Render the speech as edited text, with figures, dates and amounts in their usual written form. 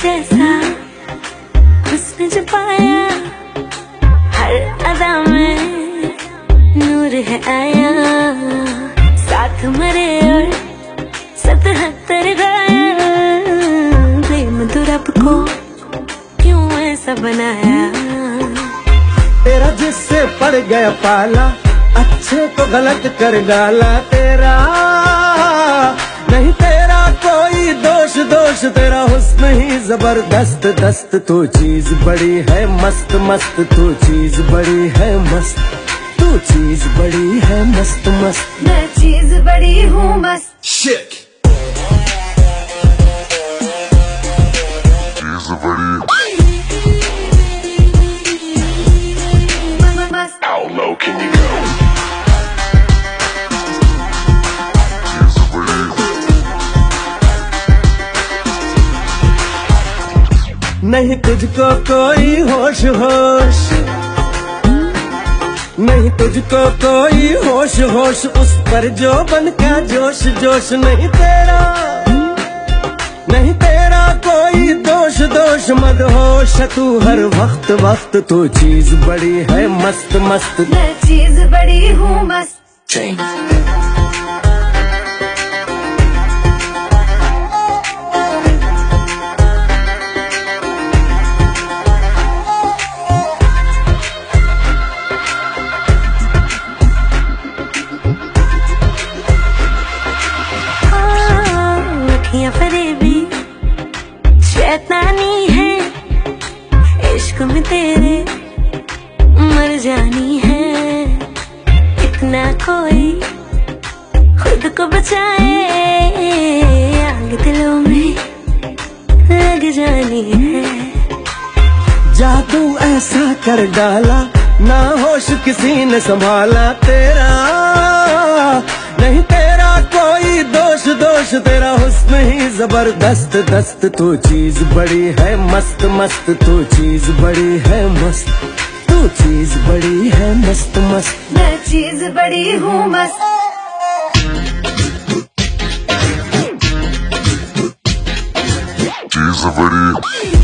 जैसा हुस्न जो पाया, हर अदा में नूर है आया। साथ मरे और 77 गाया, प्रेम तो रब को क्यों ऐसा बनाया। तेरा जिससे पड़ गया पाला, अच्छे को गलत कर डाला। तेरा नहीं तेरा कोई दोष, दोष तेरा हुस्न ही जबरदस्त दस्त। तू चीज बड़ी है मस्त मस्त, तू चीज बड़ी है मस्त, तू चीज बड़ी है मस्त मस्त। मैं चीज बड़ी हूँ मस्त। Shit. Chीज बड़ी। How low can you go? नहीं तुझको कोई होश होश, नहीं तुझको कोई होश होश, उस पर जो बन का जोश जोश। नहीं तेरा, नहीं तेरा कोई दोष दोष, मदहोश तू हर वक्त वक्त। तू चीज बड़ी है मस्त मस्त, मैं चीज बड़ी हूँ मस्त। फरेबी शैतानी है, इश्क में तेरे मर जानी है। इतना कोई खुद को बचाए, आग दिलों में लग जानी है। जादू ऐसा कर डाला, ना होश किसी ने संभाला। तेरा नहीं तेरा कोई दोष दोष, तेरा हुस्न ही जबरदस्त दस्त। तू चीज बड़ी है मस्त मस्त, तू चीज बड़ी है मस्त, तू चीज बड़ी है मस्त मस्त। मैं चीज बड़ी हूँ मस्त। Chीज बड़ी।